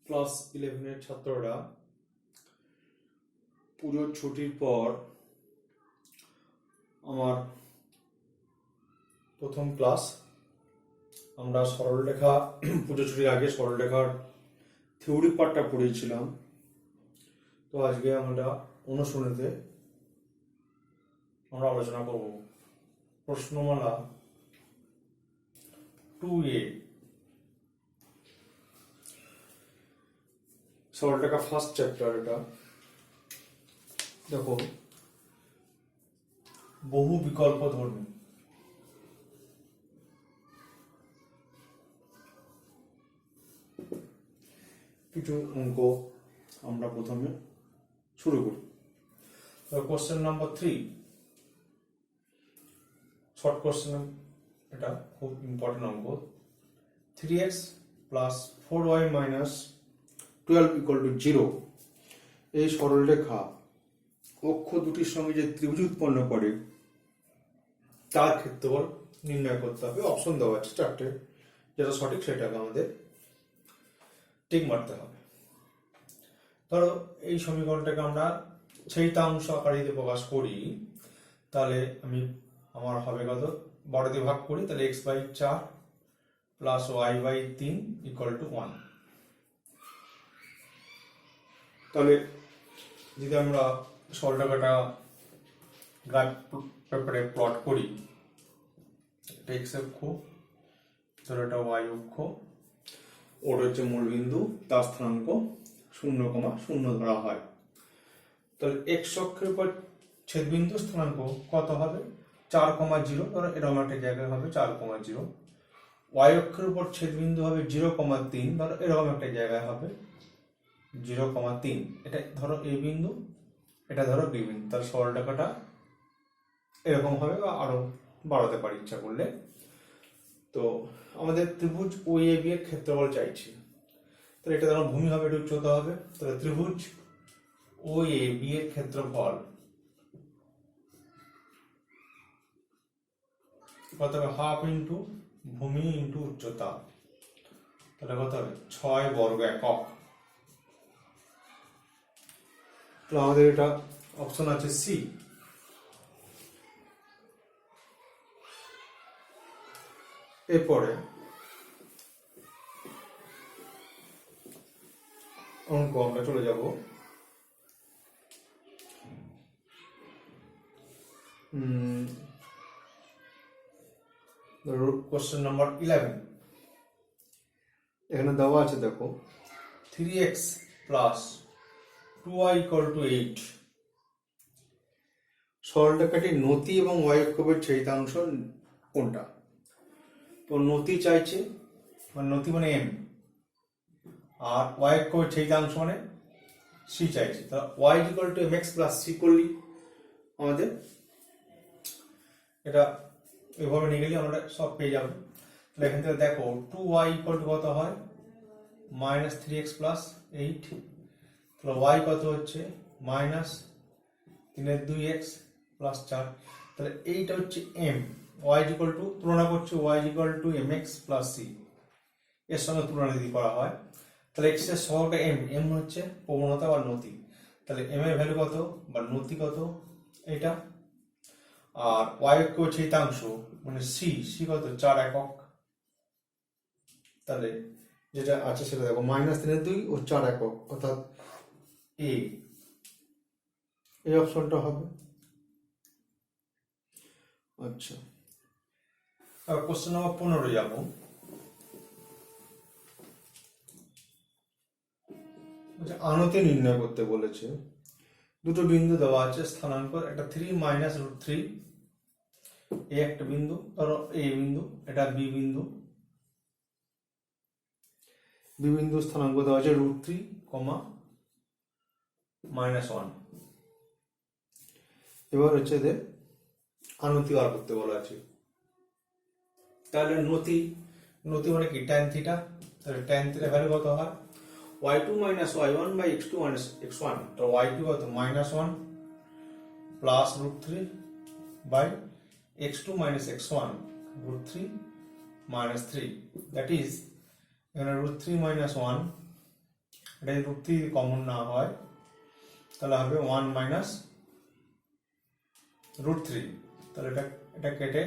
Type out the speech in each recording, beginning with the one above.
Class 11 এর ছাত্ররা পুজোর ছুটির পর আমার প্রথম ক্লাস। আমরা সরলরেখা পুজো ছুটির আগে সরলরেখার থিওরি পার্টটা পড়িয়েছিলাম। তো আজকে আমরা অনুশীলনীতে আমরা আলোচনা করব প্রশ্নমালা 2A। সরলরেখা ফার্স্ট চ্যাপ্টার। এটা দেখো, বহু বিকল্প ধর্মী। কিছু অঙ্ক আমরা প্রথমে শুরু করি। Question number 3, short question. এটা খুব ইম্পর্টেন্ট অঙ্ক। 3x plus 4y minus 12 equal to 0 এই সরলরেখা অক্ষ দুটির সঙ্গে যে ত্রিভুজ উৎপন্ন করে তার ক্ষেত্রফল নির্ণয় করতে হবে। অপশন দেওয়া আছে 4টে, যেটা সঠিক সেটাকে আমাদের টিক মারতে হবে। ধরো এই সমীকরণটাকে আমরা ছেইতাংশ আকারে যদি প্রকাশ করি, তাহলে আমার হবে কত, 12 দিয়ে ভাগ করি, তাহলে x/4 plus y/3 equal to 1। তাহলে যদি আমরা সরলরেখাটা গ্রাফ পেপারে প্লট করি, এটা x অক্ষ, ধরো এটা y অক্ষ, ওর হচ্ছে মূল বিন্দু, তার স্থানাঙ্ক 0,0 ধরা হয়। তাহলে x অক্ষের উপর ছেদবিন্দু স্থানাঙ্ক কত হবে, 4,0। ধরো এরকম একটা জায়গায় হবে 4,0। y অক্ষের উপর ছেদবিন্দু হবে 0,3। ধরো এরকম একটা জায়গায় হবে 0,3। এটা ধরো a বিন্দু, এটা ধরো b বিন্দু। তার সরলরেখাটা এরকম হবে, বা আরো বাড়াতে পারি ইচ্ছা করলে। তো আমাদের ত্রিভুজ OAB এর ক্ষেত্রফল চাইছি। তাহলে এটা ধরো ভূমি হবে, এটা উচ্চতা হবে। তাহলে ত্রিভুজ OAB এর ক্ষেত্রফল কত হবে, হাফ ইন্টু ভূমি ইন্টু উচ্চতা। তাহলে কত হবে, 6 বর্গ একক। তো আমাদের এটা অপশন আছে সি। এরপরে অঙ্ক আমরা চলে যাব কোশ্চেন নাম্বার 11। এখানে দেওয়া আছে, দেখো 3x plus 2y equal to 8। সরলরেখাটির নতি এবং y অক্ষের ছেদিতাংশ কোনটা? তো নতি চাইছে, মানে নতি মানে m, আর y অক্ষের ছেদিতাংশ মানে c চাইছে। তা y equal to mx plus c করলি আমাদের এটা এভাবে নিয়ে গেলে আমরা সব পেয়ে যাবো। তাহলে এখান থেকে দেখো 2y ইকুয়াল টু কত হয়, মাইনাস 3x প্লাস 8। তাহলে y কত হচ্ছে, মাইনাস 3/2x প্লাস 4। তাহলে এইটা হচ্ছে m। y ইকুয়াল টু তুলনা করছে, y equal to mx plus c, এর সঙ্গে তুলনা যদি করা হয়, তাহলে x এর সহগটা m হচ্ছে প্রবণতা বা নতি। তাহলে m এর ভ্যালু কত বা নতি কত, এটা। আর y অক্ষ ছেদিতাংশ মানে c কত, 4 একক। তাহলে যেটা আছে সেটা দেখো, মাইনাস 3/2 ও 4 একক, অর্থাৎ এই অপশনটা হবে। আচ্ছা, কোশ্চেন নাম্বার 15 যাব। আনতি নির্ণয় করতে বলেছে। দুটো বিন্দু দেওয়া আছে, স্থানাঙ্ক একটা 3 মাইনাস √3। এ একটা বিন্দু, ধরো এ বিন্দু, এটা বি বিন্দু। বি বিন্দু স্থানাঙ্ক দেওয়া আছে √3, -1। এবার হচ্ছে এদের আনতি বার করতে বলা আছে। তাহলে নতি মানে কি, tan থিটা। তাহলে tan থিটা ভ্যালু কত হয়, y2 minus y1 by x2 minus x1। তো y2 কত, -1 plus √3 by x2 minus x1, √3 minus 3, that is এখানে √3 minus 1 এটা যদি √3 কমন না হয় তাহলে হবে 1 মাইনাস √3, তাহলে এটা কেটে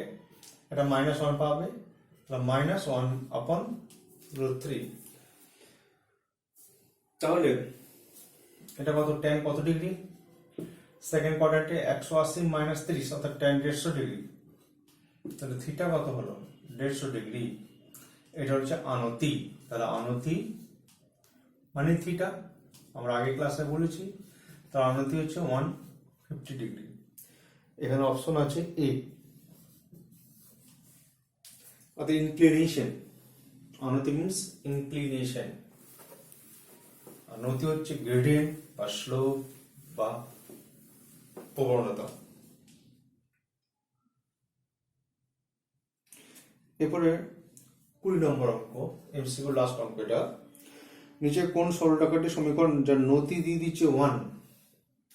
এটা -1 পাবে, তাহলে -1 আপন √3। তাহলে এটা কত, tan কত ডিগ্রি, সেকেন্ড কোয়াড্রেন্টে 180 - 30 অর্থাৎ tan 150 ডিগ্রি, তাহলে থিটা কত হলো 150 ডিগ্রি। এটা হচ্ছে আনতি, তাহলে আনতি মানে থিটা, আমরা আগে ক্লাসে বলেছি, তার আনতি হচ্ছে 150 ডিগ্রি। এখানে অপশন আছে এ, অর্থাৎ ইনক্লিনেশন। আনতি মিন্স ইনক্লিনেশন, আর নতি হচ্ছে গ্রেডিয়েন্ট বা স্লোপ বা প্রবণতা। এরপরে 20 নম্বর অঙ্ক, এমসিকিউ লাস্ট অঙ্ক এটা। নিচে কোন সরলরেখাটির সমীকরণ যার নতি দিয়ে দিচ্ছে 1,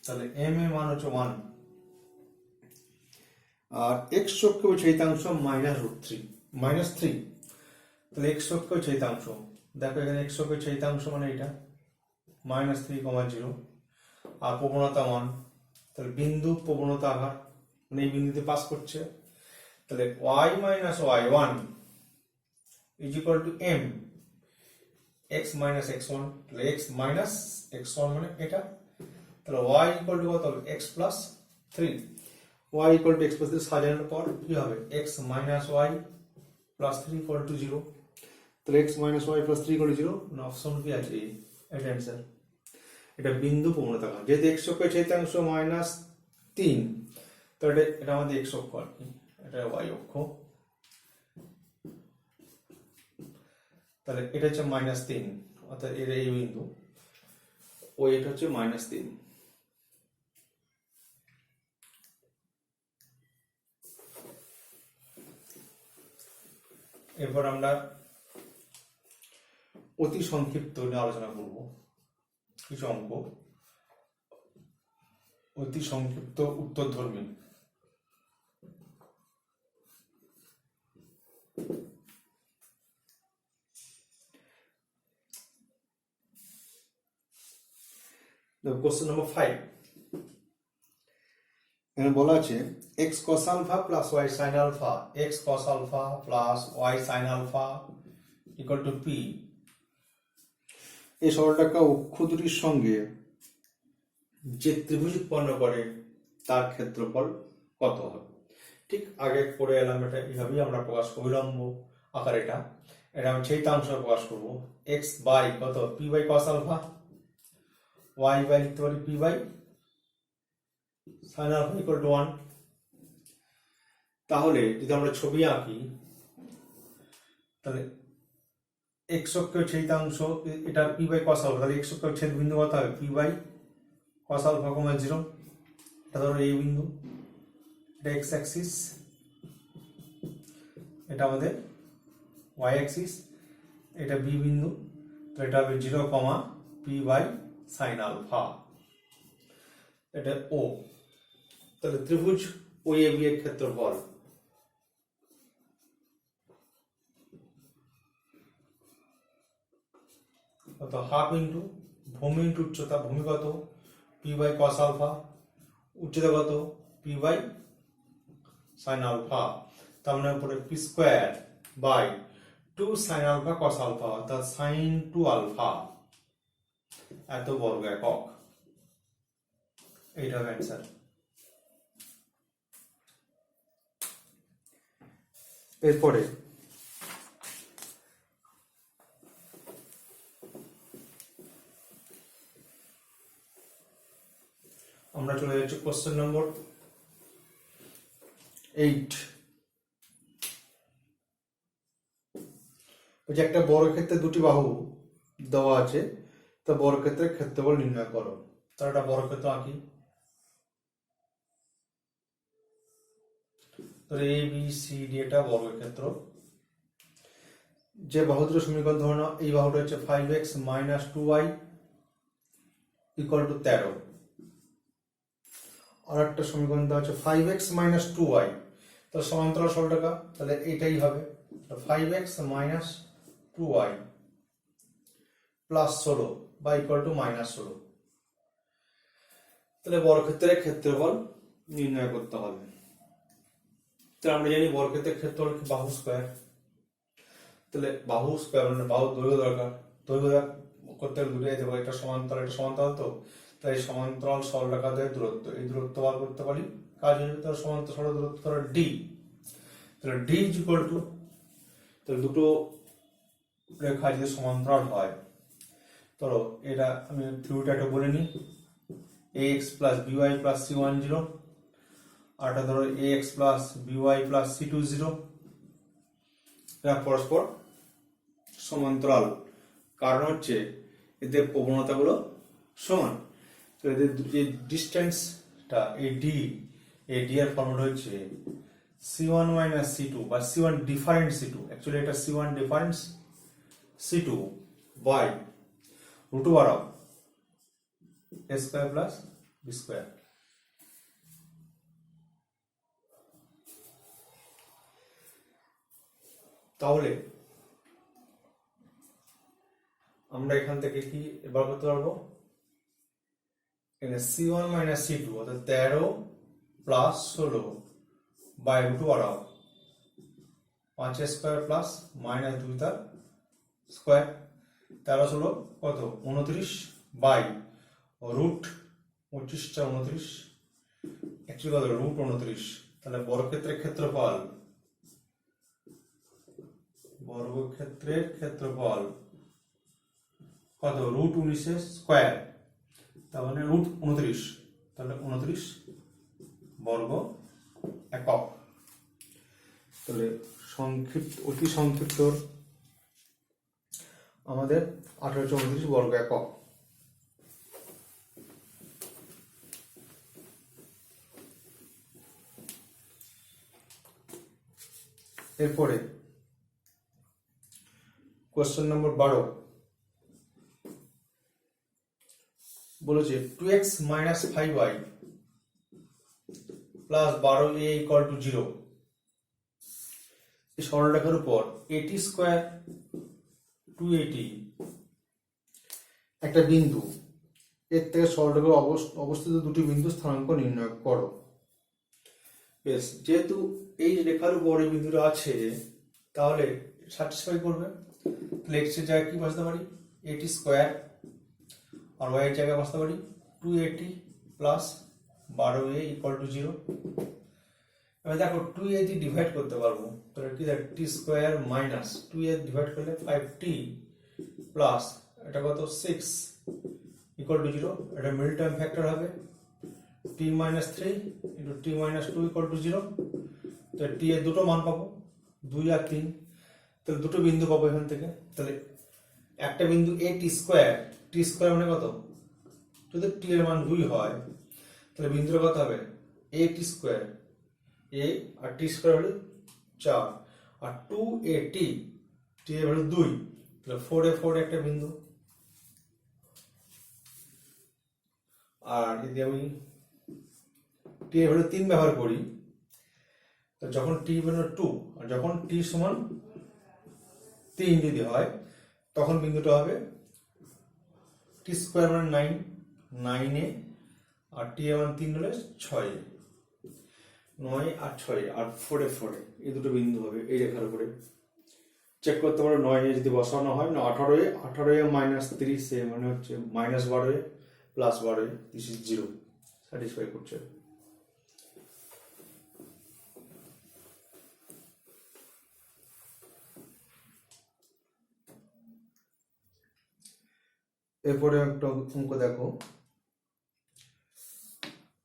তাহলে এম এর মান হচ্ছে 1 আর x অক্ষ ছেদিতাংশ -3, তাহলে x অক্ষ ছেদিতাংশ, দেখো এখানে x অক্ষ ছেদিতাংশ মানে এটা -3,0 আর প্রবণতা 1, তাহলে বিন্দু প্রবণতা আঘাত মানে এই বিন্দুতে পাস করছে, তাহলে y - y1 = m x - x1, তাহলে x - x1 মানে এটা, তাহলে y কত হবে x + 3, y x + 3 সাজানোর পর কি হবে x - y + 3 = 0, তাহলে x - y + 3 = 0, মানে অপশন কি আছে এটা অ্যানসার। এটা বিন্দু প্রবণতা, যেহেতু x অক্ষ ছেদিতাংশ -3, তো এটা আমাদের x অক্ষ আর কি, এটা y অক্ষ, তাহলে এটা হচ্ছে -3 অর্থাৎ এর এই বিন্দু, ও এটা হচ্ছে -3। এরপর আমরা অতি সংক্ষিপ্ত নিয়ে আলোচনা করব, কিছু অঙ্ক অতি সংক্ষিপ্ত উত্তরধর্মী। কোশ্চেন নম্বর 5, এখানে বলা আছে x cos α + y sin α, x cos α + y sin α = p। এই সরলরেখা অক্ষ দুটির সঙ্গে যে ত্রিভুজ উৎপন্ন করে তার ক্ষেত্রফল কত হবে। ঠিক আগে করে এলাম, এটা এইভাবেই আমরা প্রকাশ করব, উল্লম্ব আকার এটা আমি ছেদিতাংশ প্রকাশ করব, x বাই কত p by cos α, y by লিখতে পারি p বাই sin α = 1। তাহলে যদি আমরা ছবি আঁকি, তাহলে x অক্ষ ছেদিতাংশ এটা p বাই cos α, তাহলে x অক্ষ ছেদ বিন্দু কত হবে p বাই cos α, 0, এটা ধরো এই বিন্দু, এটা x অ্যাক্সিস, এটা আমাদের y অ্যাক্সিস, এটা b বিন্দু, তো এটা হবে 0, p বাই sin α, এটা o। তাহলে ত্রিভুজ OAB এর ক্ষেত্রফল কত, হাফ ইন্টু ভূমি ইন্টু উচ্চতা, ভূমি কত p বাই cos α, উচ্চতা কত p বাই sin α, তার মানে উপরে p² বাই 2 sin α cos α, অর্থাৎ sin 2α এত বর্গ একক, এইটা হবে অ্যান্সার। এরপরে আমরা চলে যাচ্ছি কোশ্চেন নম্বর 8। যে একটা বর্গক্ষেত্রে দুটি বাহু দেওয়া আছে, তা বর্গক্ষেত্রের ক্ষেত্রফল নির্ণয় করো। তার একটা বর্গক্ষেত্র আঁকি, ABCD এটা বর্গক্ষেত্র। যে বাহু দুটো সমীকরণ ধরে নাও, এই বাহুটা হচ্ছে 5x - 2y = 13, আর একটা সমীকরণ দেওয়া হচ্ছে 5x - 2y, তাহলে সমান্তরাল সরলরেখা, তাহলে এটাই হবে 5x - 2y +16 বা ইকুয়াল টু -16। তাহলে বর্গক্ষেত্রের ক্ষেত্রফল নির্ণয় করতে হবে। তাহলে আমরা জানি বর্গক্ষেত্রের ক্ষেত্রফল কি বাহু স্কয়ার। তাহলে বাহু স্কয়ার মানে বাহু দৈর্ঘ্য দরকার, দৈর্ঘ্য করতে গেলে দুটোই দেবো, একটা সমান্তরাল একটা সমান্তরাল, তো তাই সমান্তরাল সরলরেখাদের দূরত্ব, এই দূরত্ব বার করতে পারি। কাজ হয়ে যাবে তার সমান্তরাল সরল দূরত্ব ধরো d। তাহলে d ইজ ইকুয়াল টু, তাহলে দুটো রেখা যদি সমান্তরাল হয়, ধরো এটা আমি ফ্লুইডটা একটা বলে নিই, ax + by + c10, আর এটা ধরো ax + by + c20, এরা পরস্পর সমান্তরাল, কারণ হচ্ছে এদের প্রবণতাগুলো সমান। তো এদের যে ডিস্টেন্সটা এই d এর ফর্মুলা হচ্ছে c1 - c2 বা c1 ডিফারেন্ট c2, অ্যাকচুয়ালি এটা c1 difference c2 by √a² + b²। তাহলে আমরা এখান থেকে কি বার করতে পারবো, এখানে c1 - c2 অর্থাৎ 13 + 16 বাই √a² 5² প্লাস -2 তার স্কয়ার, 13 16 কত 29 বাই √25টা 29, অ্যাকচুয়ালি কত √29। তাহলে বর্গক্ষেত্রের ক্ষেত্রফল কত √19 স্কয়ার, তার মানে √29, তাহলে 29 বর্গ একক। তাহলে অতি সংক্ষিপ্ত আমাদের 1834 বর্গ একক। এরপরে কোশ্চেন নম্বর 12 বলেছে 2x - 5y + 12a = 0। এই সরলরেখার উপর at² 280 একটা বিন্দু, এর থেকে সরলরেখার অবস্থিত দুটি বিন্দু স্থানাঙ্ক নির্ণয় করো। বেশ, যেহেতু এই রেখার উপর এই বিন্দুটা আছে তাহলে স্যাটিসফাই করবে। তাহলে x এর জায়গায় কি বসাতে পারি, at² আর y এর জায়গায় বসাতে পারি 280 + 12a = 0। এবার দেখো 2a দিয়ে ডিভাইড করতে পারবো, তাহলে কি দেখ t² - 2a ডিভাইড করলে 5t প্লাস এটা কত 6 = 0। এটা মিডল টার্ম ফ্যাক্টর হবে t - 3 * t - 2 = 0। তো t এর দুটো মান পাবো 2 আর 3, তাহলে দুটো বিন্দু পাবো এখান থেকে। তাহলে একটা বিন্দু t² মানে কত, যদি t এর মান 2 হয় তাহলে বিন্দুটা কত হবে at², a আর t² হলো 4 আর 2at, t এর ভ্যালু 2, তাহলে 4a একটা বিন্দু। আর যদি আমি t এর ভ্যালু 3 ব্যবহার করি, তো যখন t = 2 আর যখন t = 3 যদি হয় তখন বিন্দুটা হবে t² মানে 9a আর t এর মান 3 হলে 6a, 9 আর 6 আর 4a এই দুটো বিন্দু হবে এই রেখার উপরে। চেক করতে পারো 9a যদি বসানো হয় না 18a - 30 মানে হচ্ছে -12a + 12a, this is 0, satisfy করছে। এরপরে একটা অঙ্ক দেখো,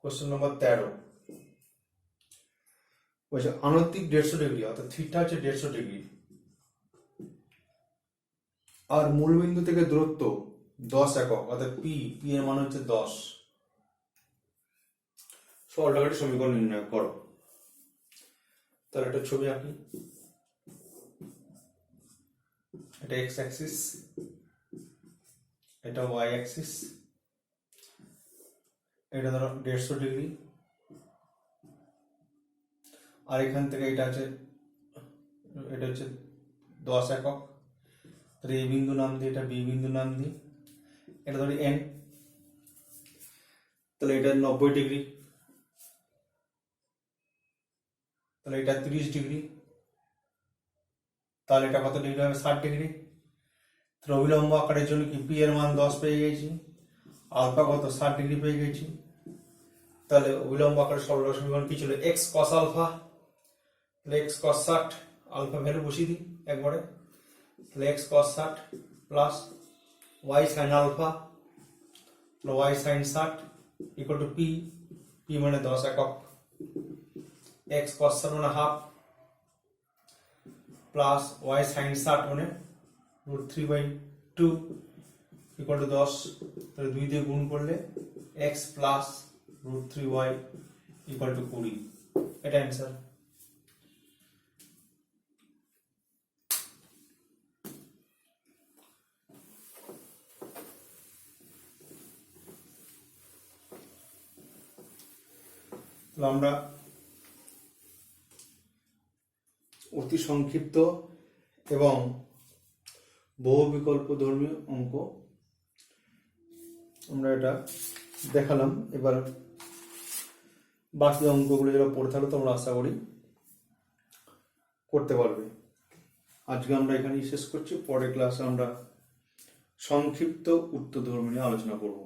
কোশ্চেন নম্বর 13 বলছে আণবিক 150 ডিগ্রি অর্থাৎ থিটা হচ্ছে 150 ডিগ্রি আর মূলবিন্দু থেকে দূরত্ব 10 একক অর্থাৎ p এর মান হচ্ছে 10। সরলরেখাটির সমীকরণ নির্ণয় করো। তাহলে একটা ছবি আঁকি, এটা x অ্যাক্সিস, এটা y অ্যাক্সিস, এটা ধরো 150 ডিগ্রি, আর এখান থেকে এটা হচ্ছে 10 একক, তাহলে এ বিন্দু নাম দিই, এটা বি বিন্দু নাম দিই, এটা ধরি এন, তাহলে এটা 90 ডিগ্রি, তাহলে এটা 30 ডিগ্রি, তাহলে এটা কত ডিগ্রি হবে? 60 ডিগ্রি। তাহলে অবিলম্ব আকারের জন্য কি পি এর মান 10 পেয়ে গেছি, আলফা কত 60 ডিগ্রি পেয়ে গেছি। তাহলে অবিলম্ব আকারের সরল সমীকরণ কি ছিল? এক্স কস আলফা, তাহলে এক্স কস 60, আলফা ভ্যালু বসিয়ে দিই একবারে, তাহলে x cos 60 plus y sine alpha, তাহলে y sine 60 equal to p, p মানে 10 একক, এক্স কস 60 মানে হাফ, প্লাস ওয়াই সাইন 60 মানে √3/2 ইকুয়াল টু 10, তাহলে 2 দিয়ে গুণ করলে x plus √3y equal to 20, এটা অ্যান্সার। তো আমরা অতি সংক্ষিপ্ত এবং বহু বিকল্প ধর্মীয় অঙ্ক আমরা এটা দেখালাম। এবার বাকি অঙ্কগুলো যারা পড়ে থাকলো তোমরা আশা করি করতে পারবে। আজকে আমরা এখানেই শেষ করছি, পরের ক্লাসে আমরা সংক্ষিপ্ত উত্তর ধর্ম নিয়ে আলোচনা করব।